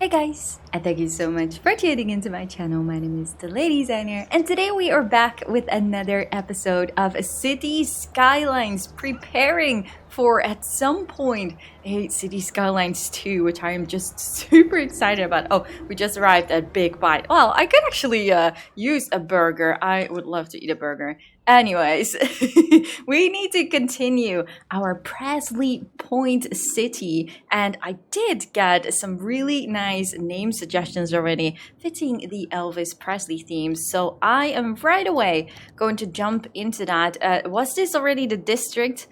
Hey guys, and thank you so much for tuning into my channel. My name is the Lady Designer, and today we are back with another episode of City Skylines, preparing for at some point a City Skylines 2, which I am just super excited about. Oh, we just arrived at Big Bite. Well, I could actually use a burger. I would love to eat a burger. Anyways, we need to continue our Presley Point City, and I did get some really nice name suggestions already fitting the Elvis Presley theme, so I am right away going to jump into that. Was this already the district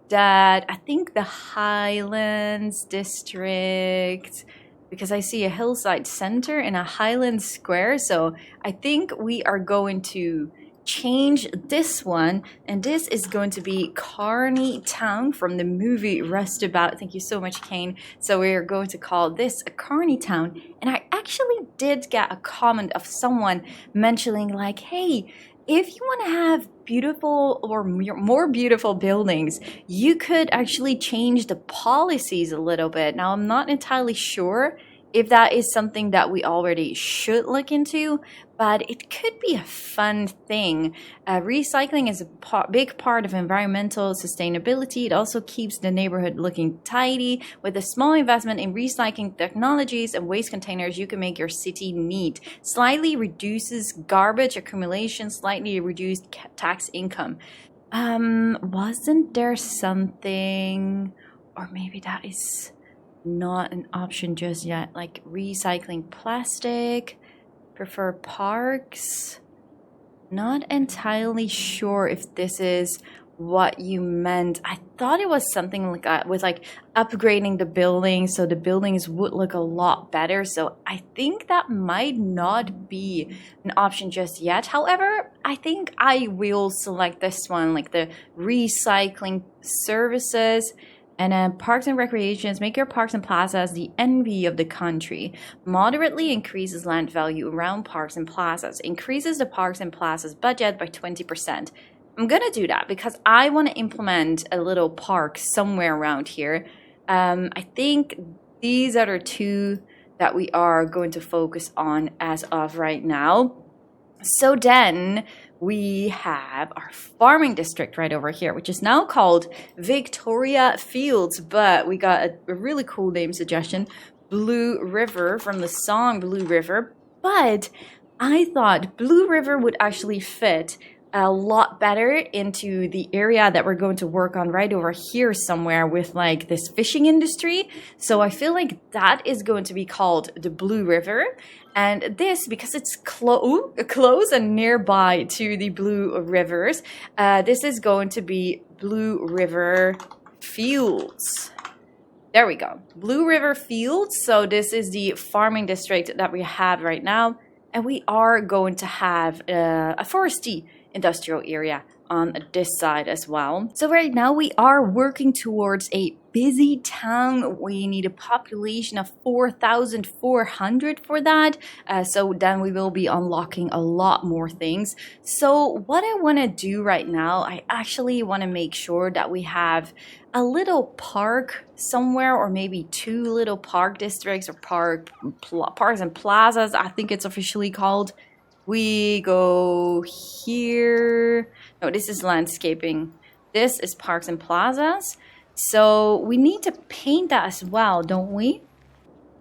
that I think the Highlands district? Because I see a hillside center and a Highland Square, so I think we are going to change this one, and this is going to be Carney Town from the movie Rustabout. Thank you so much, Kane. So we're going to call this a Carney Town, and I actually did get a comment of someone mentioning like, hey, if you want to have beautiful or more beautiful buildings, you could actually change the policies a little bit. Now, I'm not entirely sure if that is something that we already should look into, but it could be a fun thing. Recycling is a big part of environmental sustainability. It also keeps the neighborhood looking tidy. With a small investment in recycling technologies and waste containers, you can make your city neat. Slightly reduces garbage accumulation, slightly reduced tax income. Wasn't there something, or maybe that is not an option just yet, like recycling plastic, prefer parks? Not entirely sure if this is what you meant. I thought it was something like that with like upgrading the buildings so the buildings would look a lot better, so I think that might not be an option just yet. However, I think I will select this one, like the recycling services. And then parks and recreations, make your parks and plazas the envy of the country. Moderately increases land value around parks and plazas. Increases the parks and plazas budget by 20%. I'm gonna do that because I want to implement a little park somewhere around here. I think these are the two that we are going to focus on as of right now. So then we have our farming district right over here, which is now called Victoria Fields, but we got a really cool name suggestion, Blue River, from the song Blue River. But I thought Blue River would actually fit a lot better into the area that we're going to work on right over here somewhere with like this fishing industry. So I feel like that is going to be called the Blue River. And this, because it's close and nearby to the Blue Rivers, this is going to be Blue River Fields. There we go. Blue River Fields. So this is the farming district that we have right now. And we are going to have a foresty industrial area on this side as well. So right now we are working towards a busy town. We need a population of 4,400 for that. So then we will be unlocking a lot more things. So what I want to do right now, I actually want to make sure that we have a little park somewhere, or maybe two little park districts, or parks and plazas, I think it's officially called. We go here. No, this is landscaping. This is parks and plazas. So we need to paint that as well, don't we?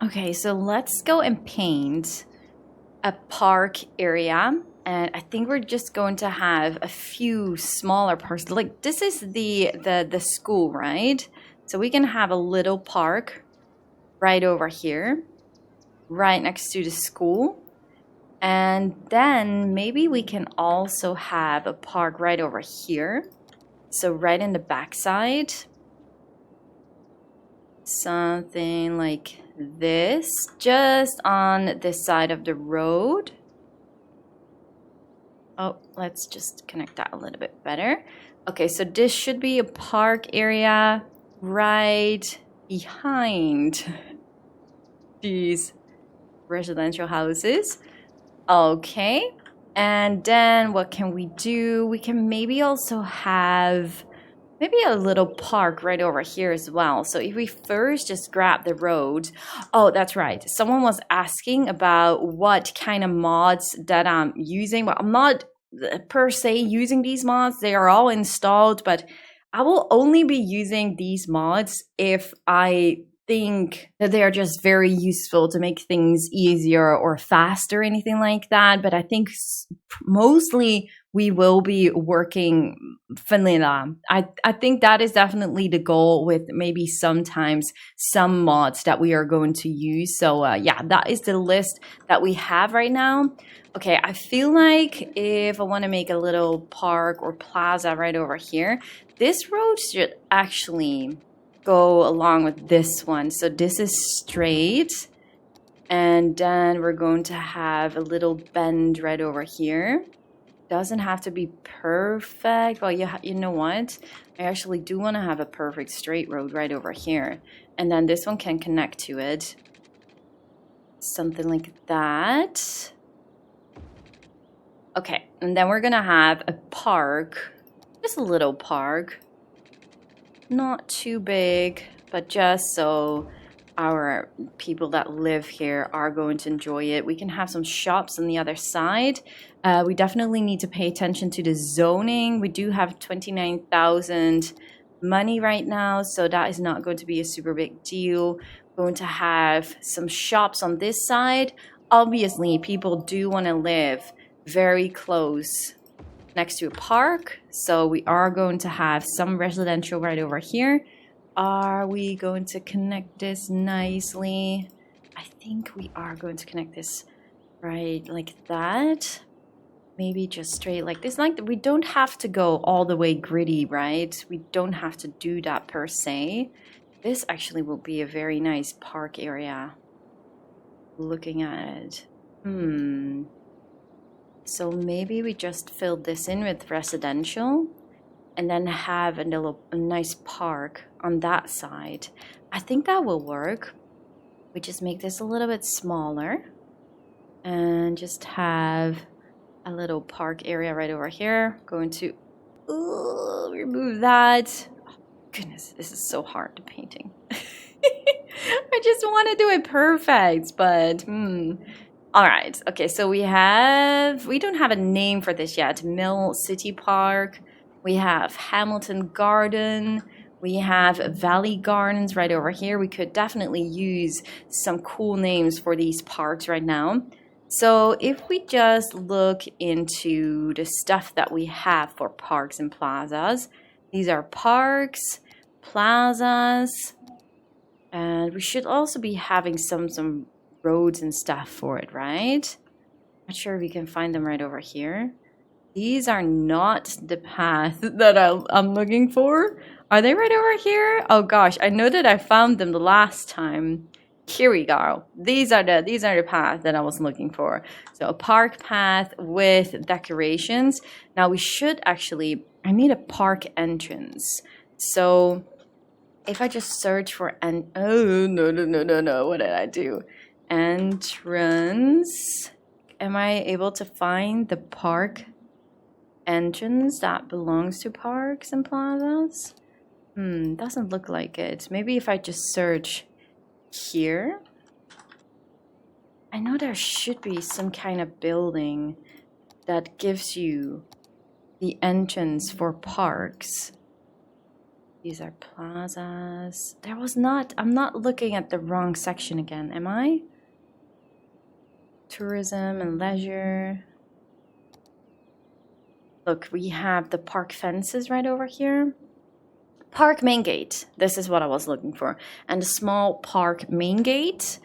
Okay, so let's go and paint a park area. And I think we're just going to have a few smaller parks. Like this is the school, right? So we can have a little park right over here, right next to the school. And then maybe we can also have a park right over here. So right in the backside. Something like this, just on this side of the road. Oh, let's just connect that a little bit better. Okay, so this should be a park area right behind these residential houses. Okay, and then what can we do? We can maybe also have maybe a little park right over here as well. So if we first just grab the road. Oh, that's right. Someone was asking about what kind of mods that I'm using. Well, I'm not per se using these mods. They are all installed, but I will only be using these mods if I think that they are just very useful to make things easier or faster, anything like that. But I think mostly we will be working vanilla. I think that is definitely the goal, with maybe sometimes some mods that we are going to use. So yeah, that is the list that we have right now. Okay, I feel like if I want to make a little park or plaza right over here, this road should actually go along with this one. So this is straight. And then we're going to have a little bend right over here. Doesn't have to be perfect. Well, you know what? I actually do want to have a perfect straight road right over here. And then this one can connect to it. Something like that. Okay, and then we're gonna have a park. Just a little park. Not too big, but just so our people that live here are going to enjoy it. We can have some shops on the other side. We definitely need to pay attention to the zoning. We do have 29,000 money right now, so that is not going to be a super big deal. We're going to have some shops on this side. Obviously, people do want to live very close next to a park, so we are going to have some residential right over here. Are we going to connect this nicely? I think we are going to connect this right like that. Maybe just straight like this. Like, we don't have to go all the way gritty, right? We don't have to do that per se. This actually will be a very nice park area. Looking at it. So maybe we just fill this in with residential and then have a nice park on that side. I think that will work. We just make this a little bit smaller and just have a little park area right over here. Going to remove that. Oh, goodness, this is so hard painting. I just want to do it perfect, but all right. Okay, so we don't have a name for this yet. Mill City Park. We have Hamilton Garden. We have Valley Gardens right over here. We could definitely use some cool names for these parks right now. So if we just look into the stuff that we have for parks and plazas, these are parks, plazas, and we should also be having some roads and stuff for it, right? Not sure if we can find them right over here. These are not the path that I'm looking for. Are they right over here? Oh gosh, I know that I found them the last time. Here we go. These are the path that I was looking for. So a park path with decorations. Now we should actually, I need a park entrance. So if I just search for oh no, what did I do? Entrance. Am I able to find the park entrance that belongs to parks and plazas? Doesn't look like it. Maybe if I just search here. I know there should be some kind of building that gives you the entrance for parks. These are plazas. I'm not looking at the wrong section again, am I? Tourism and leisure. Look, we have the park fences right over here. Park main gate. This is what I was looking for. And a small park main gate.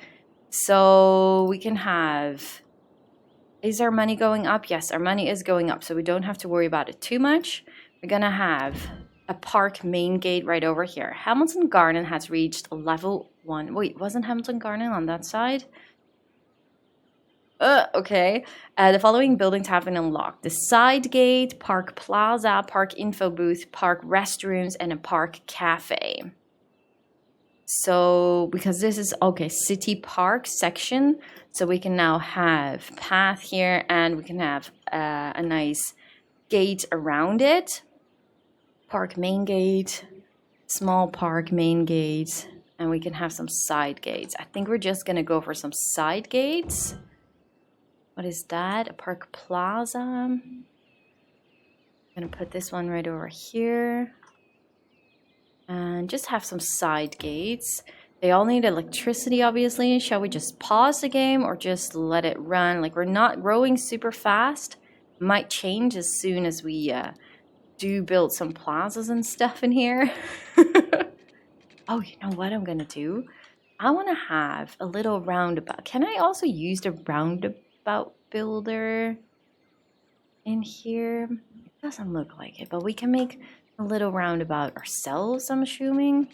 So we can have... Is our money going up? Yes, our money is going up. So we don't have to worry about it too much. We're going to have a park main gate right over here. Hamilton Garden has reached level 1. Wait, wasn't Hamilton Garden on that side? Okay. The following buildings have been unlocked. The side gate, park plaza, park info booth, park restrooms, and a park cafe. So, because this is, okay, city park section. So we can now have path here and we can have a nice gate around it. Park main gate, small park main gate, and we can have some side gates. I think we're just gonna go for some side gates. What is that? A park plaza. I'm gonna put this one right over here. And just have some side gates. They all need electricity, obviously. Shall we just pause the game or just let it run? Like, we're not growing super fast. Might change as soon as we do build some plazas and stuff in here. Oh, you know what I'm gonna do? I want to have a little roundabout. Can I also use the roundabout builder in here? It doesn't look like it, but we can make a little roundabout ourselves, I'm assuming.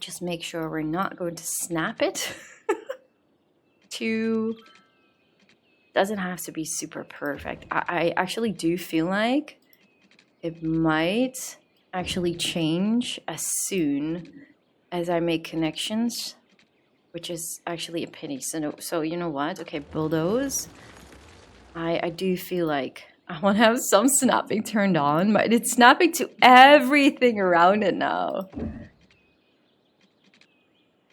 Just make sure we're not going to snap it. Doesn't have to be super perfect. I actually do feel like it might actually change as soon as I make connections, which is actually a pity. So you know what? Okay, bulldoze. I do feel like I want to have some snapping turned on, but it's snapping to everything around it now.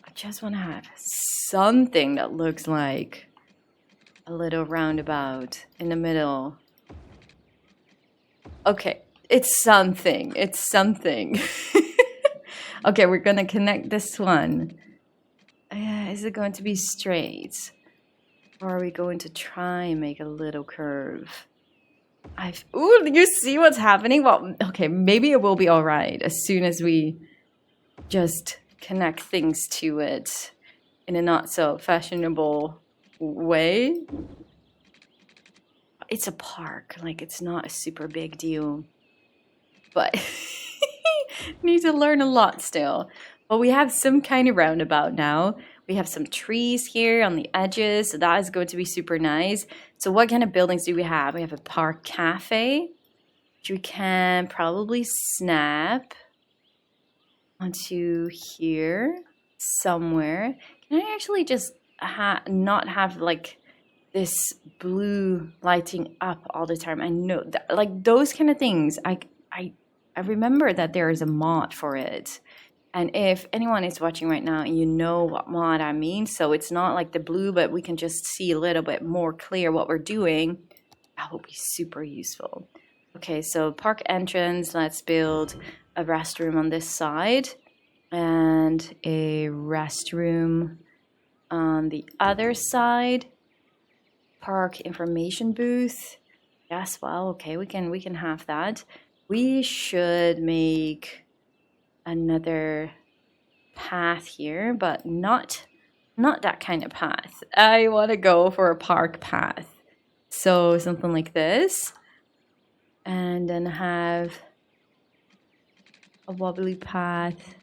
I just want to have something that looks like a little roundabout in the middle. Okay, it's something. It's something. Okay, we're going to connect this one. Is it going to be straight? Or are we going to try and make a little curve? Ooh, you see what's happening? Well, okay, maybe it will be all right as soon as we just connect things to it in a not so fashionable way. It's a park, like it's not a super big deal, but need to learn a lot still. But we have some kind of roundabout now. We have some trees here on the edges, so that is going to be super nice. So what kind of buildings do we have? We have a park cafe, which we can probably snap onto here somewhere. Can I actually just not have like this blue lighting up all the time? I know that, like those kind of things. I remember that there is a mod for it. And if anyone is watching right now, you know what mod I mean. So it's not like the blue, but we can just see a little bit more clear what we're doing. That will be super useful. Okay, so park entrance. Let's build a restroom on this side and a restroom on the other side. Park information booth. Yes, well, okay, we can have that. We should make another path here, but not that kind of path. I want to go for a park path. So something like this. And then have a wobbly path.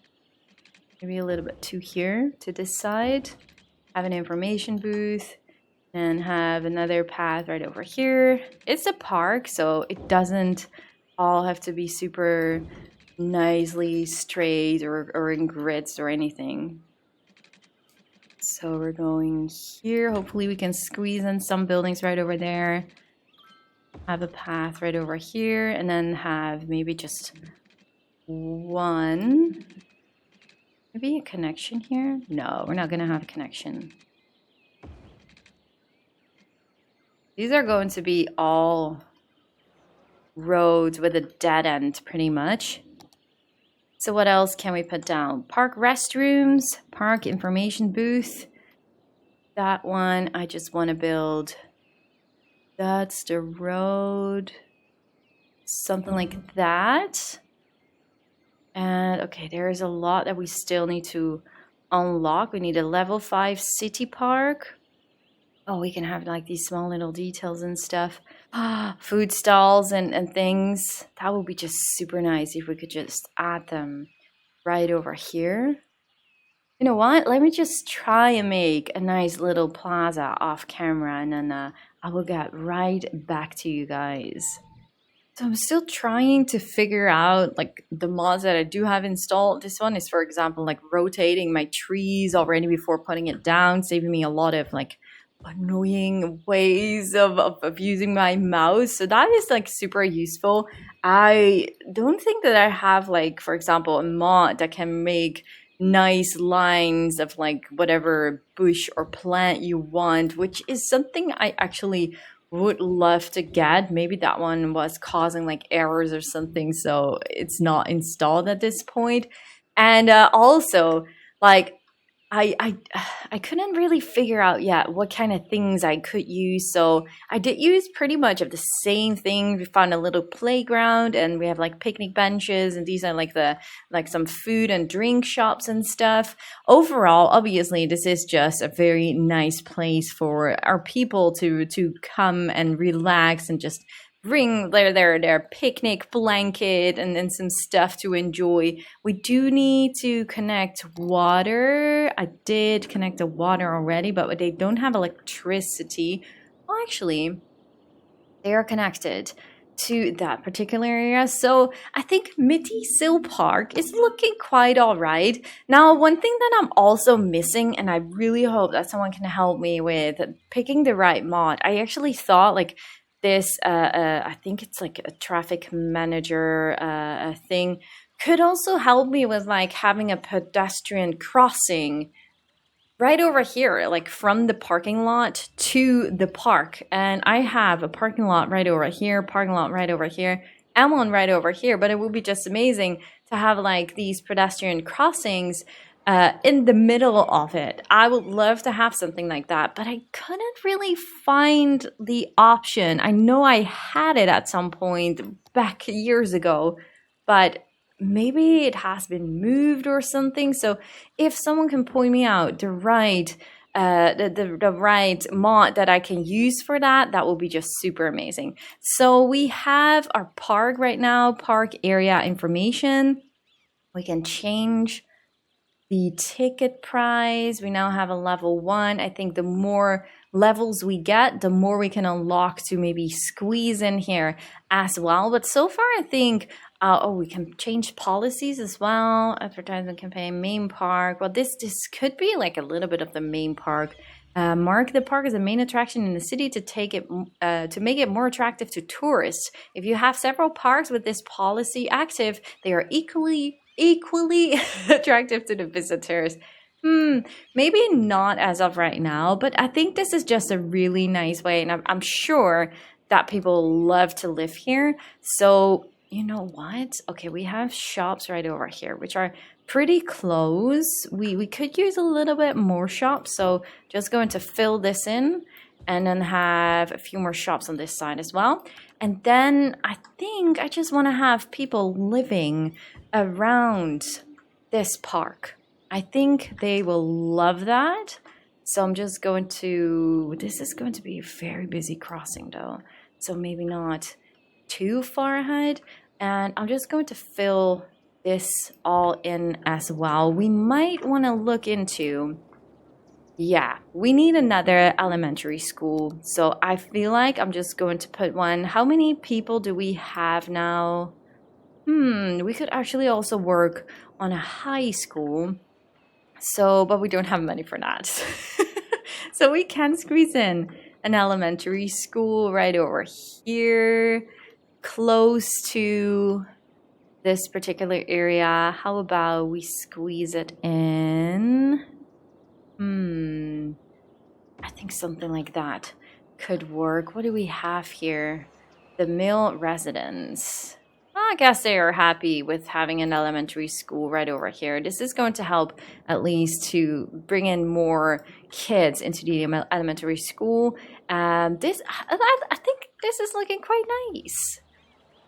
Maybe a little bit to here, to this side. Have an information booth. And have another path right over here. It's a park, so it doesn't all have to be super nicely straight or in grids or anything. So we're going here. Hopefully we can squeeze in some buildings right over there. Have a path right over here, and then have maybe just one. Maybe a connection here? No, we're not going to have a connection. These are going to be all roads with a dead end, pretty much. So what else can we put down? Park restrooms, park information booth. That one, I just want to build. That's the road. Something like that. And okay, there is a lot that we still need to unlock. We need a level 5 city park. Oh, we can have like these small little details and stuff. Food stalls and things. That would be just super nice if we could just add them right over here. You know what? Let me just try and make a nice little plaza off camera, and then I will get right back to you guys. So I'm still trying to figure out like the mods that I do have installed. This one is, for example, like rotating my trees already before putting it down, saving me a lot of like annoying ways of using my mouse. So that is like super useful. I don't think that I have like, for example, a mod that can make nice lines of like whatever bush or plant you want, which is something I actually would love to get. Maybe that one was causing like errors or something, so it's not installed at this point. And also, like I I couldn't really figure out yet what kind of things I could use. So I did use pretty much of the same thing. We found a little playground and we have like picnic benches, and these are like the like some food and drink shops and stuff. Overall, obviously this is just a very nice place for our people to come and relax and just bring their picnic blanket and then some stuff to enjoy. We do need to connect water. I did connect the water already, but they don't have electricity. Well, actually, they are connected to that particular area. So I think Mitty Sill Park is looking quite all right. Now, one thing that I'm also missing, and I really hope that someone can help me with picking the right mod. I actually thought like this, I think it's like a traffic manager thing, could also help me with like having a pedestrian crossing right over here, like from the parking lot to the park. And I have a parking lot right over here, parking lot right over here, and one right over here. But it would be just amazing to have like these pedestrian crossings in the middle of it. I would love to have something like that, but I couldn't really find the option. I know I had it at some point back years ago, but maybe it has been moved or something. So if someone can point me out the right the right mod that I can use for that, that will be just super amazing. So we have our park right now, park area information. We can change the ticket price. We now have a level 1. I think the more levels we get, the more we can unlock to maybe squeeze in here as well. But so far, I think, we can change policies as well. Advertisement campaign, main park. Well, this could be like a little bit of the main park. Mark the park as a main attraction in the city to make it more attractive to tourists. If you have several parks with this policy active, they are equally attractive to the visitors. Maybe not as of right now, but I think this is just a really nice way, and I'm sure that people love to live here. So you know what? Okay, we have shops right over here, which are pretty close. We could use a little bit more shops, so just going to fill this in and then have a few more shops on this side as well. And then I think I just want to have people living around this park. I think they will love that. So I'm just going to, this is going to be a very busy crossing though, so maybe not too far ahead. And I'm just going to fill this all in as well. We might want to look into, yeah, we need another elementary school. So I feel like I'm just going to put one. How many people do we have now? We could actually also work on a high school. So, but we don't have money for that. So we can squeeze in an elementary school right over here, close to this particular area. How about we squeeze it in? I think something like that could work. What do we have here? The Mill residence. I guess they are happy with having an elementary school right over here. This is going to help at least to bring in more kids into the elementary school. I think this is looking quite nice.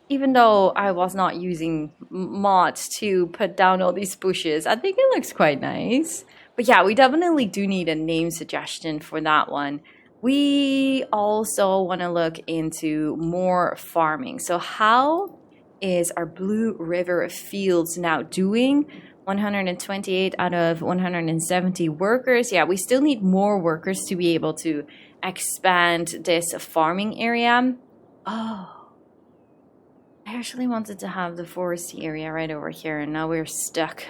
Even though I was not using mods to put down all these bushes, I think it looks quite nice. But yeah, we definitely do need a name suggestion for that one. We also want to look into more farming. So how is our Blue River Fields now doing? 128 out of 170 workers. Yeah, we still need more workers to be able to expand this farming area. Oh, I actually wanted to have the Foresty area right over here, and now we're stuck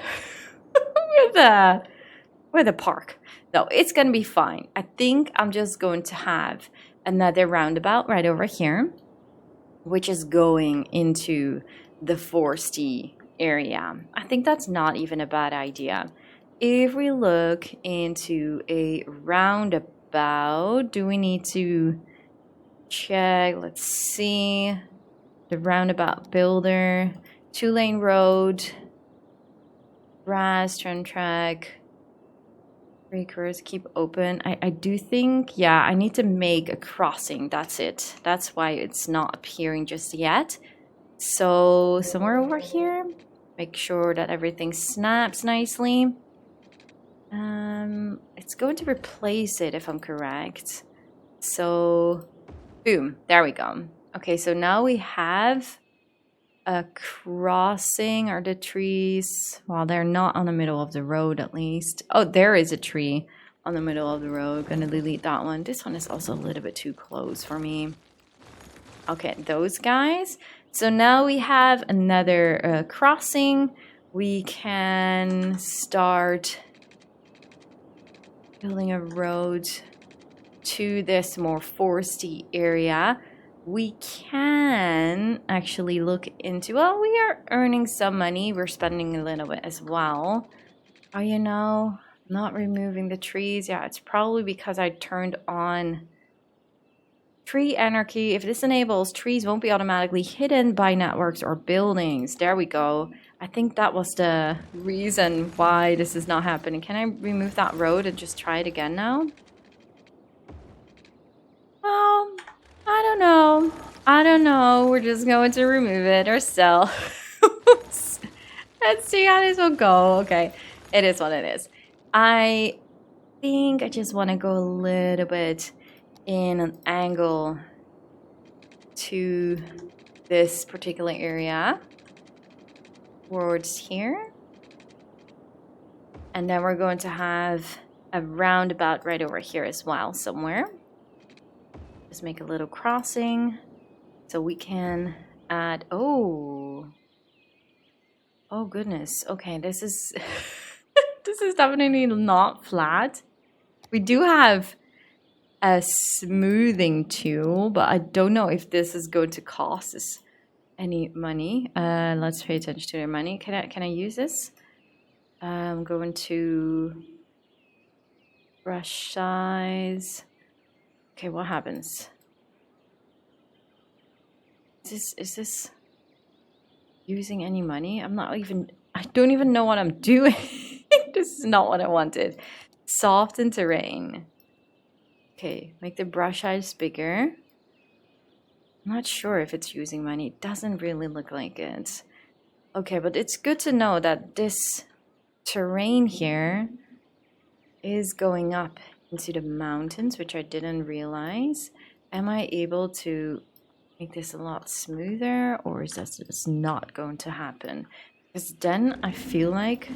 with a park. No, it's gonna be fine. I think I'm just going to have another roundabout right over here, which is going into the Foresty area. I think that's not even a bad idea. If we look into a roundabout, do we need to check? Let's see. The roundabout builder, 2-lane road, grass, turn track, breakers, keep open. I do think, yeah, I need to make a crossing. That's it. That's why it's not appearing just yet. So somewhere over here, make sure that everything snaps nicely. It's going to replace it if I'm correct. So, boom, there we go. Okay, so now we have a crossing. Are the trees, well, they're not on the middle of the road at least. Oh, there is a tree on the middle of the road. Gonna delete that one. This one is also a little bit too close for me. Okay, those guys. So now we have another crossing. We can start building a road to this more foresty area. We can actually look into, well, we are earning some money. We're spending a little bit as well. Oh, you know, not removing the trees. Yeah, it's probably because I turned on tree anarchy. If this enables, trees won't be automatically hidden by networks or buildings. There we go. I think that was the reason why this is not happening. Can I remove that road and just try it again now? Well, I don't know. I don't know. We're just going to remove it ourselves. Let's see how this will go. Okay, it is what it is. I think I just want to go a little bit in an angle to this particular area towards here. And then we're going to have a roundabout right over here as well somewhere. Just make a little crossing so we can add, oh goodness. Okay, this is this is definitely not flat. We do have a smoothing tool, but I don't know if this is going to cost us any money. Let's pay attention to their money. Can I use this? I'm going to brush size. Okay, what happens? Is this using any money? I don't even know what I'm doing. This is not what I wanted. Soften terrain. Okay, make the brush size bigger. I'm not sure if it's using money. It doesn't really look like it. Okay, but it's good to know that this terrain here is going up into the mountains, which I didn't realize. Am I able to make this a lot smoother, or is that just not going to happen? Because then I feel like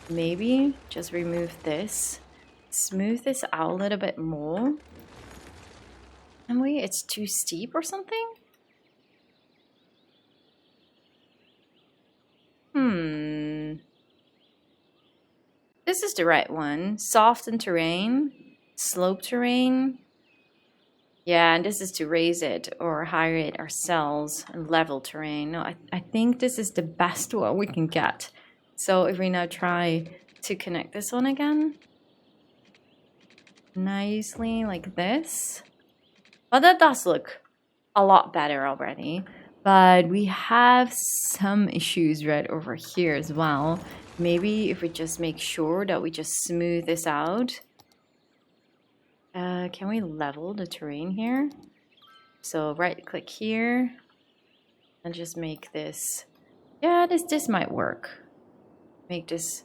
maybe just remove this, smooth this out a little bit more. And wait, it's too steep or something? This is the right one. Soften terrain, slope terrain. Yeah, and this is to raise it or higher it ourselves and level terrain. No, I think this is the best one we can get. So if we now try to connect this one again. Nicely like this. Well, that does look a lot better already. But we have some issues right over here as well. Maybe if we just make sure that we just smooth this out. Can we level the terrain here? So right click here and just make this, yeah, this might work. Make this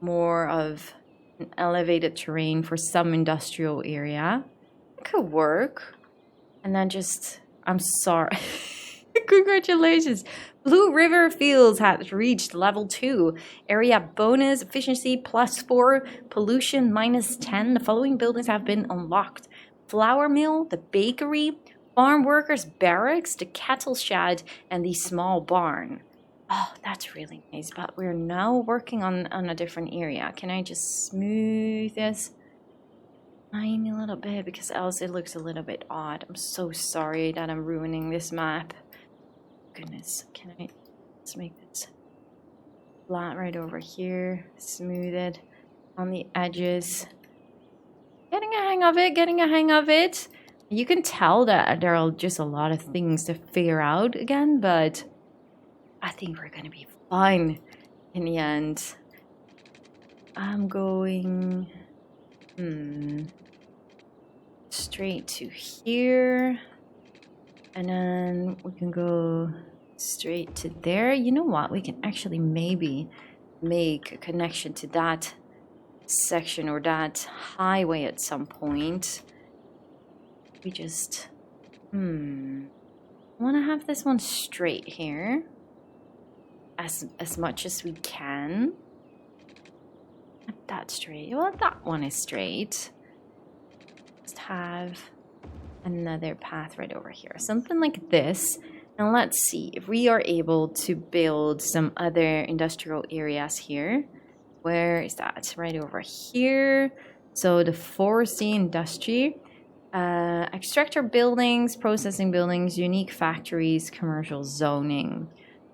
more of an elevated terrain for some industrial area. It could work. And then just, I'm sorry. Congratulations. Blue River Fields has reached level 2. Area bonus, efficiency +4, pollution -10. The following buildings have been unlocked. Flour mill, the bakery, farm workers barracks, the cattle shed, and the small barn. Oh, that's really nice. But we're now working on a different area. Can I just smooth this? tiny little bit because else it looks a little bit odd. I'm so sorry that I'm ruining this map. Goodness, can I just make this flat right over here, smooth it on the edges. Getting a hang of it, getting a hang of it. You can tell that there are just a lot of things to figure out again, but I think we're gonna be fine in the end. I'm going straight to here, and then we can go straight to there. You know what? We can actually maybe make a connection to that section or that highway at some point. We just I want to have this one straight here as much as we can. Not that straight. Well, that one is straight. Just have another path right over here, something like this. And let's see if we are able to build some other industrial areas here. Where is that? Right over here. So the Foresty industry, extractor buildings, processing buildings, unique factories, commercial zoning.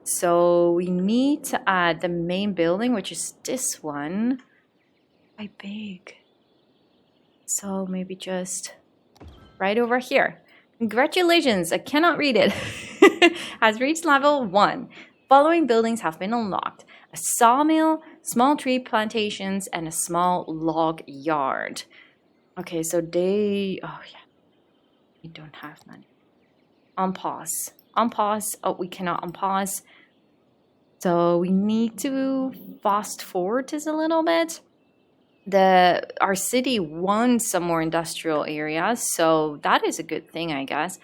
So we need to add the main building, which is this one. Quite big. So maybe just right over here. Congratulations, I cannot read it. Has reached level 1. Following buildings have been unlocked: a sawmill, small tree plantations, and a small log yard. Okay, so they... Oh, yeah. We don't have money. Unpause. Unpause. Oh, we cannot unpause. So we need to fast forward this a little bit. Our city won some more industrial areas, so that is a good thing, I guess.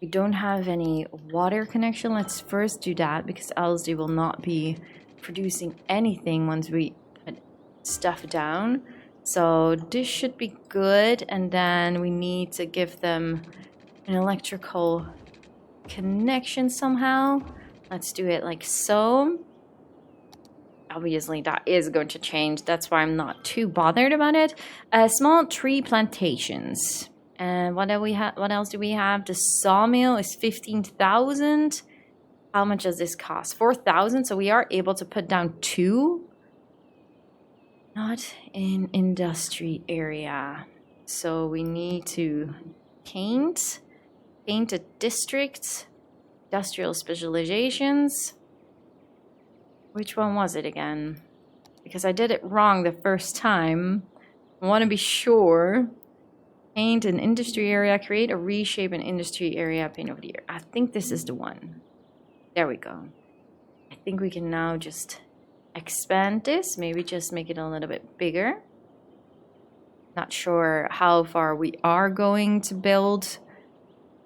We don't have any water connection. Let's first do that, because else they will not be producing anything once we put stuff down. So this should be good, and then we need to give them an electrical connection somehow. Let's do it like so. Obviously that is going to change, that's why I'm not too bothered about it. Small tree plantations. And what do we have? What else do we have? The sawmill is 15,000. How much does this cost? 4,000. So we are able to put down 2. Not in industry area. So we need to paint a district, industrial specializations. Which one was it again? Because I did it wrong the first time. I want to be sure. Paint an industry area. Create a reshape an industry area. Paint over the year. I think this is the one. There we go. I think we can now just expand this. Maybe just make it a little bit bigger. Not sure how far we are going to build.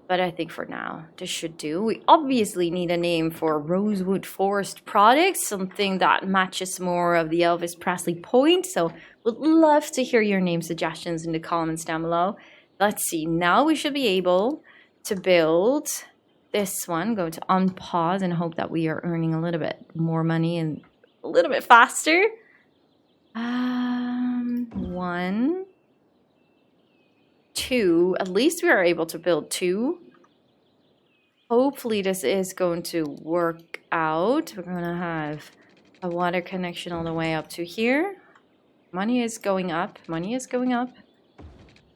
But I think for now, this should do. We obviously need a name for Rosewood Forest Products, something that matches more of the Elvis Presley point. So would love to hear your name suggestions in the comments down below. Let's see, now we should be able to build this one. Go to unpause and hope that we are earning a little bit more money and a little bit faster. 1, 2, at least we are able to build 2. Hopefully this is going to work out. We're going to have a water connection all the way up to here. Money is going up. Money is going up.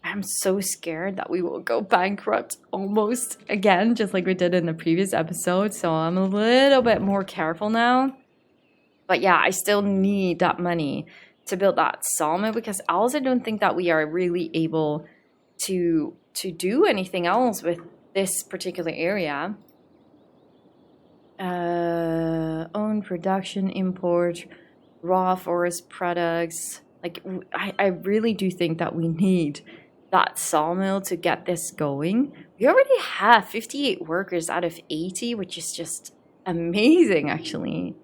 I'm so scared that we will go bankrupt almost again, just like we did in the previous episode. So I'm a little bit more careful now. But yeah, I still need that money to build that sawmill, because I also don't think that we are really able to do anything else with this particular area. Own production, import, raw forest products. Like, I really do think that we need that sawmill to get this going. We already have 58 workers out of 80, which is just amazing, actually.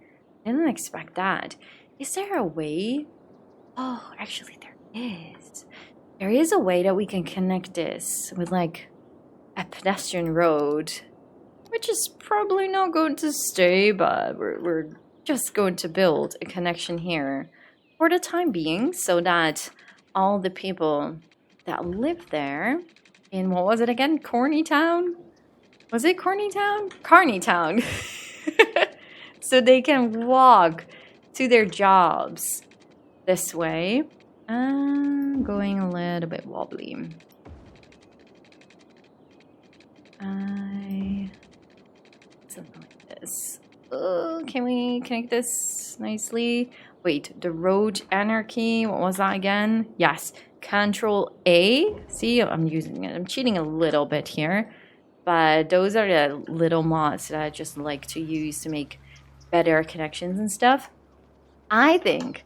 I didn't expect that. Is there a way? Oh, actually there is. There is a way that we can connect this with like a pedestrian road, which is probably not going to stay, but we're just going to build a connection here for the time being, so that all the people that live there in, what was it again? Cornytown? Was it Cornytown? Carnytown. So they can walk to their jobs this way. Going a little bit wobbly. Something like this. Oh, can we connect this nicely? Wait, the road anarchy. What was that again? Yes, Control A. See, I'm using it. I'm cheating a little bit here, but those are the little mods that I just like to use to make better connections and stuff. I think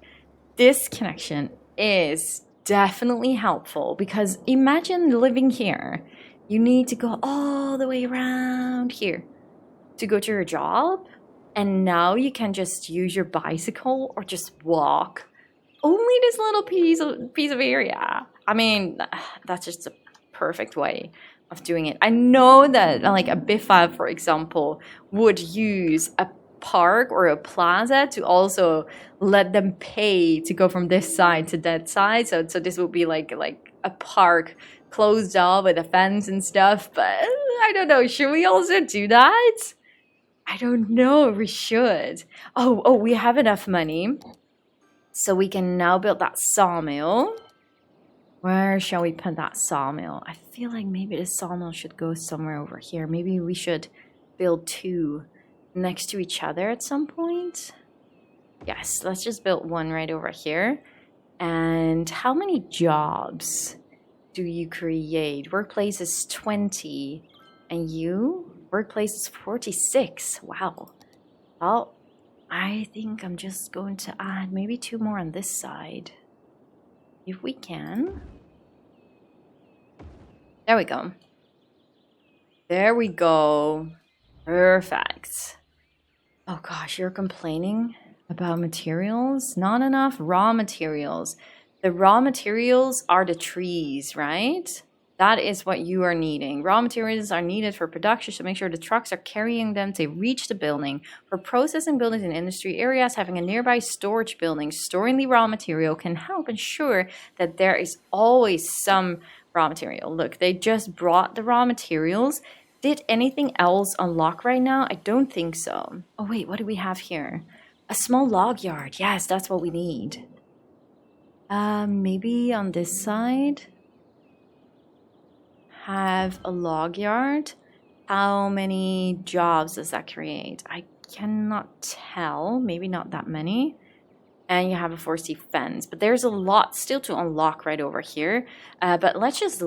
this connection is definitely helpful because imagine living here. You need to go all the way around here to go to your job, and now you can just use your bicycle or just walk only this little piece of area. I mean, that's just a perfect way of doing it. I know that like a Biffa, for example, would use a park or a plaza to also let them pay to go from this side to that side. So this would be like a park closed off with a fence and stuff. But I don't know. Should we also do that? I don't know. We should. Oh, we have enough money. So we can now build that sawmill. Where shall we put that sawmill? I feel like maybe the sawmill should go somewhere over here. Maybe we should build two next to each other at some point. Yes, let's just build one right over here. And how many jobs do you create? Workplace is 20. And you? Workplace is 46. Wow. Well, I think I'm just going to add maybe two more on this side. If we can. There we go. There we go. Perfect. Oh gosh, you're complaining about materials? Not enough raw materials. The raw materials are the trees, right? That is what you are needing. Raw materials are needed for production, so make sure the trucks are carrying them to reach the building. For processing buildings in industry areas, having a nearby storage building storing the raw material can help ensure that there is always some raw material. Look, they just brought the raw materials. Did anything else unlock right now? I don't think so. Oh wait, what do we have here? A small log yard. Yes, that's what we need. Maybe on this side have a log yard. How many jobs does that create? I cannot tell. Maybe not that many. And you have a Foresty fence, but there's a lot still to unlock right over here. But let's just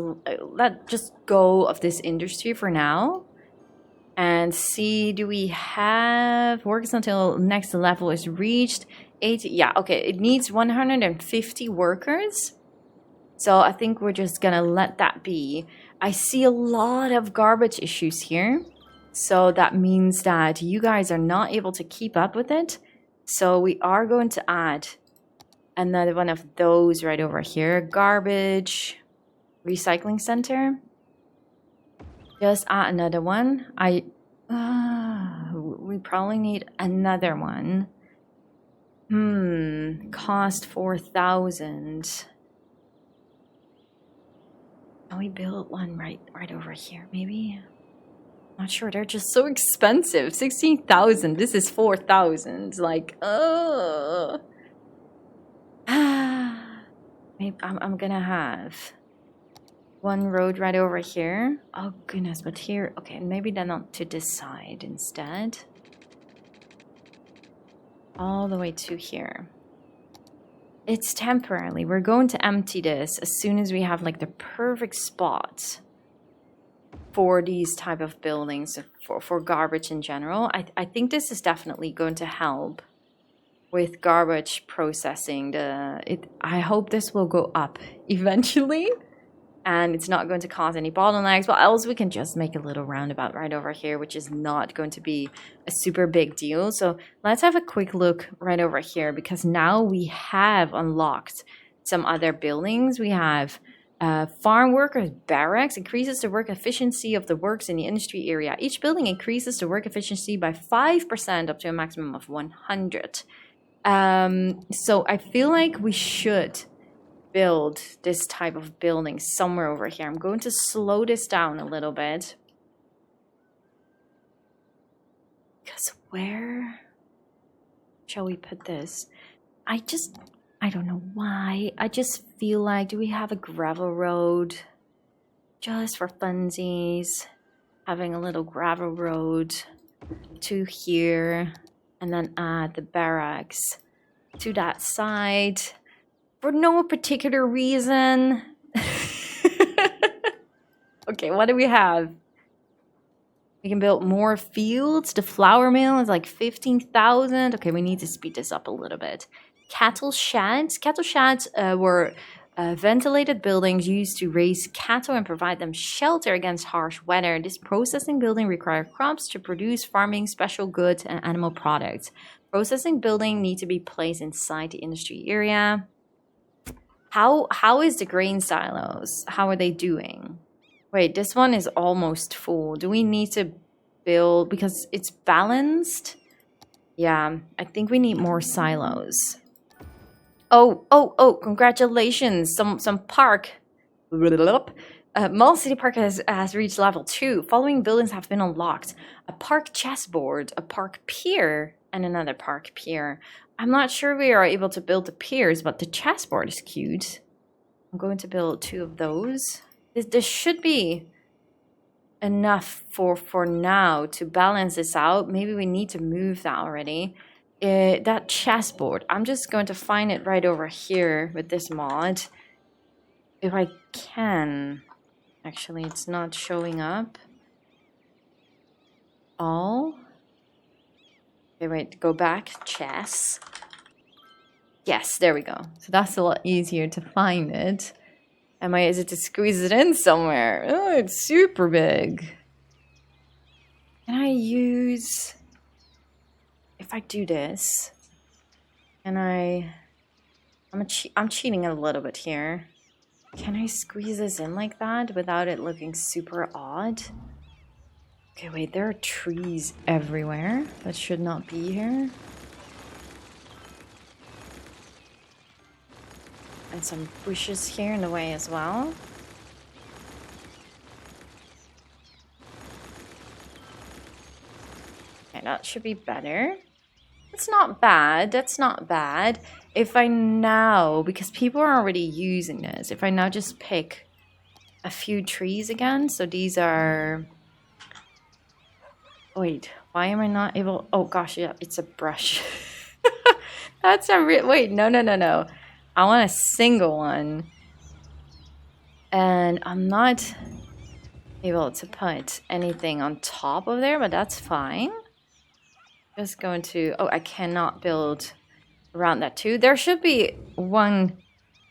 go of this industry for now and see. Do we have workers until next level is reached? 80. Yeah, okay. It needs 150 workers. So I think we're just gonna let that be. I see a lot of garbage issues here. So that means that you guys are not able to keep up with it. So we are going to add another one of those right over here. Garbage recycling center. Just add another one. We probably need another one. Cost 4,000. Can we build one right over here? Maybe. Not sure. They're just so expensive. 16,000. This is 4,000. Like, maybe I'm gonna have one road right over here. Oh goodness, but here, okay, maybe then not to this side instead. All the way to here. It's temporarily. We're going to empty this as soon as we have like the perfect spot for these type of buildings, for garbage in general. I think this is definitely going to help with garbage processing. I hope this will go up eventually, and it's not going to cause any bottlenecks. But else we can just make a little roundabout right over here, which is not going to be a super big deal. So let's have a quick look right over here, because now we have unlocked some other buildings. We have farm workers barracks increases the work efficiency of the works in the industry area. Each building increases the work efficiency by 5% up to a maximum of 100. So I feel like we should build this type of building somewhere over here. I'm going to slow this down a little bit. Because where shall we put this? I don't know why. I just feel like, do we have a gravel road? Just for funsies. Having a little gravel road to here. And then add the barracks to that side. For no particular reason. Okay, what do we have? We can build more fields. The flour mill is like 15,000. Okay, we need to speed this up a little bit. Cattle sheds. Cattle sheds were ventilated buildings used to raise cattle and provide them shelter against harsh weather. This processing building required crops to produce farming, special goods, and animal products. Processing building need to be placed inside the industry area. How is the grain silos? How are they doing? Wait, this one is almost full. Do we need to build because it's balanced? Yeah, I think we need more silos. Oh, congratulations. Some park. Mall City Park has reached level 2. Following buildings have been unlocked. A park chessboard, a park pier, and another park pier. I'm not sure we are able to build the piers, but the chessboard is cute. I'm going to build 2 of those. This should be enough for now to balance this out. Maybe we need to move that already. That chessboard, I'm just going to find it right over here with this mod. If I can. Actually, it's not showing up. All. Okay, wait, go back. Chess. Yes, there we go. So that's a lot easier to find it. Is it to squeeze it in somewhere? Oh, it's super big. Can I use... If I do this... I'm cheating a little bit here. Can I squeeze this in like that without it looking super odd? Okay, wait, there are trees everywhere. That should not be here. And some bushes here in the way as well. Okay, that should be better. It's not bad. That's not bad. If I now, because people are already using this, if I now just pick a few trees again. So these are... Wait, why am I not able... Oh gosh, yeah, it's a brush. That's a wait, no. I want a single one. And I'm not able to put anything on top of there, but that's fine. Just going to... Oh, I cannot build around that too. There should be one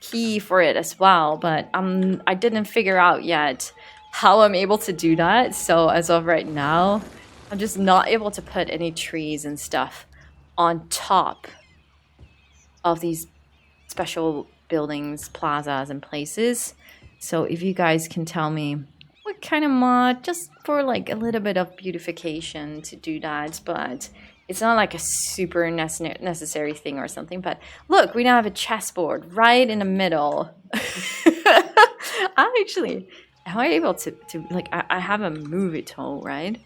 key for it as well, but I didn't figure out yet how I'm able to do that. So as of right now, I'm just not able to put any trees and stuff on top of these special buildings, plazas, and places. So if you guys can tell me what kind of mod, just for like a little bit of beautification to do that, but it's not like a super necessary thing or something. But look, we now have a chessboard right in the middle. Am I able to like, I have a move it tool, right?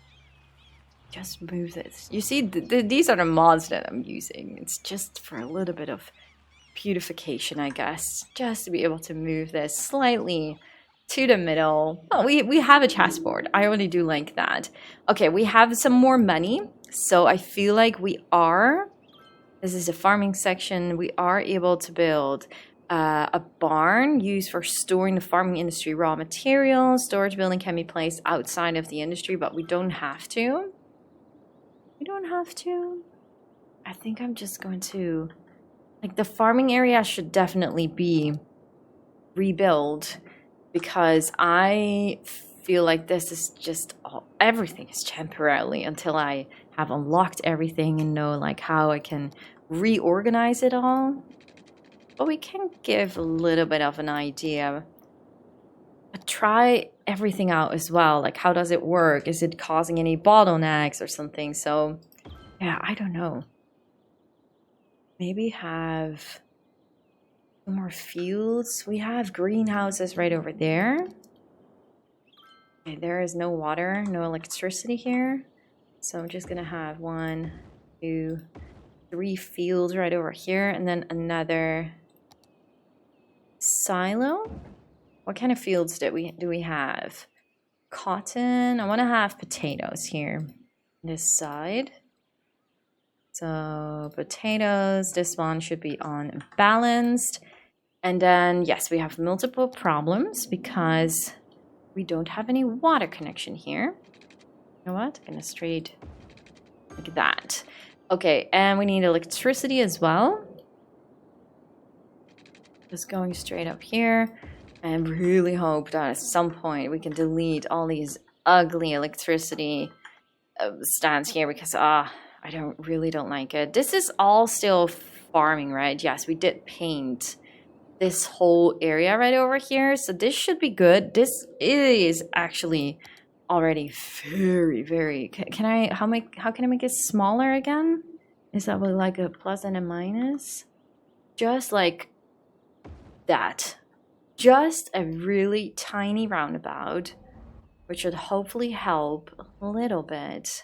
Just move this. You see, these are the mods that I'm using. It's just for a little bit of beautification, I guess. Just to be able to move this slightly to the middle. Oh, we have a chessboard. I really do like that. Okay, we have some more money. So I feel like we are... This is a farming section. We are able to build a barn used for storing the farming industry raw materials. Storage building can be placed outside of the industry, but we don't have to. We don't have to. I think I'm just going to... Like, the farming area should definitely be rebuilt because I feel like this is just... everything is temporarily until I have unlocked everything and know, like, how I can reorganize it all. But we can give a little bit of an idea. But try everything out as well. Like, how does it work? Is it causing any bottlenecks or something? So, yeah, I don't know. Maybe have more fields. We have greenhouses right over there. Okay, there is no water, no electricity here. So I'm just gonna have 1, 2, 3 fields right over here, and then another silo. What kind of fields do we have? Cotton. I want to have potatoes here. This side. So potatoes. This one should be on balanced. And then yes, we have multiple problems because we don't have any water connection here. You know what? I'm gonna straight like that. Okay, and we need electricity as well. Just going straight up here. And really hope that at some point we can delete all these ugly electricity stands here because I really don't like it. This is all still farming, right? Yes, we did paint this whole area right over here, so this should be good. This is actually already very, very. Can I? How can I make it smaller again? Is that what like a plus and a minus? Just like that. Just a really tiny roundabout, which should hopefully help a little bit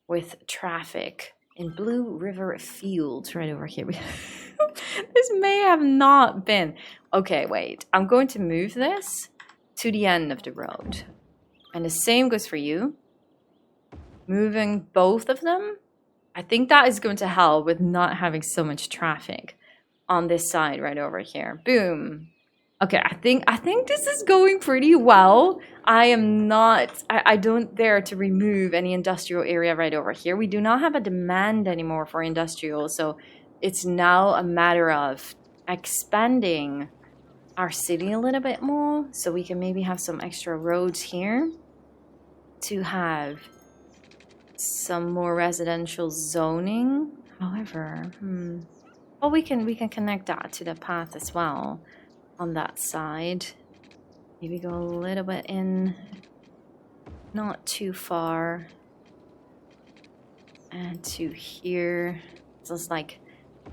with traffic in Blue River Fields right over here. This may have not been. Okay, wait. I'm going to move this to the end of the road. And the same goes for you. Moving both of them. I think that is going to help with not having so much traffic on this side right over here. Boom. Okay, I think this is going pretty well. I don't dare to remove any industrial area right over here. We do not have a demand anymore for industrial, so it's now a matter of expanding our city a little bit more so we can maybe have some extra roads here to have some more residential zoning. However, well, we can connect that to the path as well. On that side, maybe go a little bit in, not too far, and to here. So it's like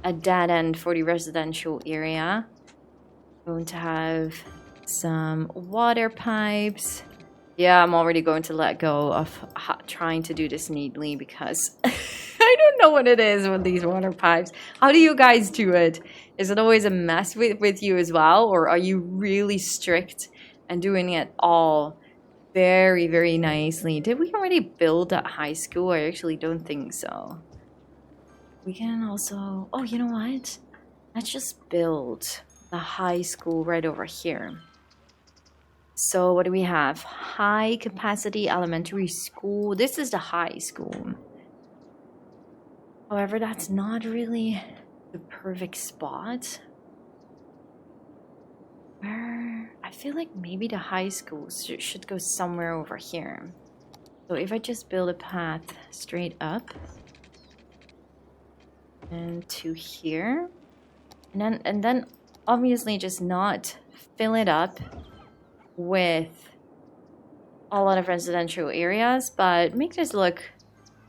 a dead end for the residential area. Going to have some water pipes. Yeah, I'm already going to let go of trying to do this neatly because I don't know what it is with these water pipes. How do you guys do it? Is it always a mess with you as well? Or are you really strict and doing it all very, very nicely? Did we already build that high school? I actually don't think so. We can also... Oh, you know what? Let's just build the high school right over here. So what do we have? High capacity elementary school. This is the high school. However, that's not really the perfect spot. Where I feel like maybe the high school should go somewhere over here. So if I just build a path straight up and to here, and then obviously just not fill it up with a lot of residential areas, but make this look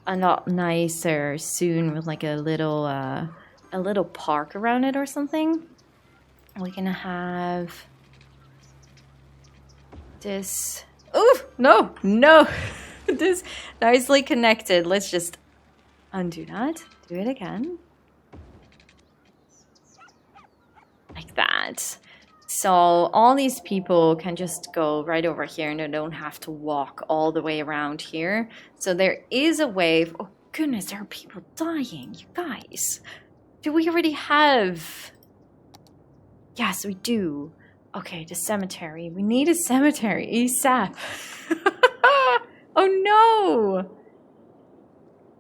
a lot nicer soon with like a little park around it or something. We can have this. Oh no this nicely connected. Let's just undo that, do it again like that. So all these people can just go right over here and they don't have to walk all the way around here. So there is a way. Oh goodness, there are people dying, you guys. Do we already have... Yes, we do. Okay, the cemetery. We need a cemetery ASAP. Oh no!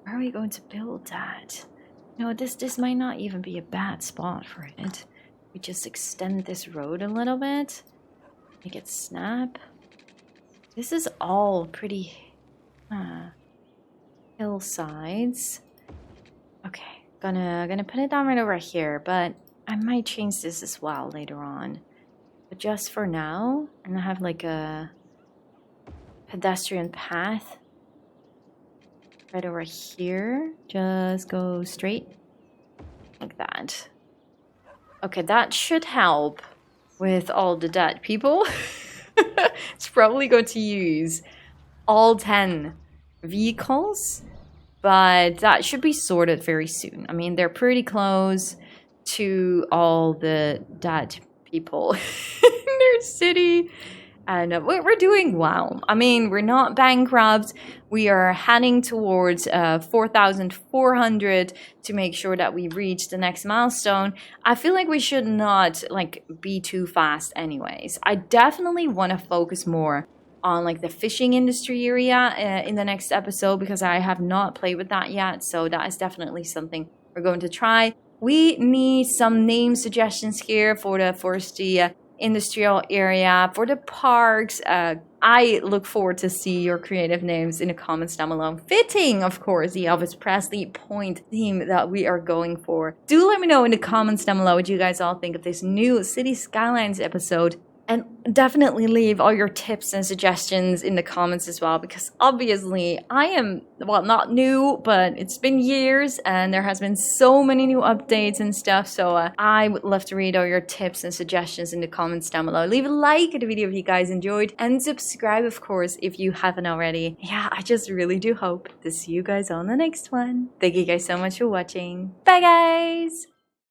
Where are we going to build that? No, this might not even be a bad spot for it. We just extend this road a little bit. Make it snap. This is all pretty hillsides. Okay, gonna put it down right over here, but I might change this as well later on. But just for now, I'm gonna have like a pedestrian path right over here. Just go straight like that. Okay, that should help with all the dead people. It's probably going to use all 10 vehicles, but that should be sorted very soon. I mean, they're pretty close to all the dead people in their city. And we're doing well. I mean, we're not bankrupt. We are heading towards 4,400 to make sure that we reach the next milestone. I feel like we should not like be too fast anyways. I definitely want to focus more on like the fishing industry area in the next episode because I have not played with that yet. So that is definitely something we're going to try. We need some name suggestions here for the Foresty industrial area, for the parks. I look forward to see your creative names in the comments down below. Fitting, of course, the Elvis Presley point theme that we are going for. Do let me know in the comments down below what you guys all think of this new City Skylines episode. And definitely leave all your tips and suggestions in the comments as well, because obviously I am, well, not new, but it's been years and there has been so many new updates and stuff. So I would love to read all your tips and suggestions in the comments down below. Leave a like at the video if you guys enjoyed, and subscribe, of course, if you haven't already. Yeah, I just really do hope to see you guys on the next one. Thank you guys so much for watching. Bye, guys!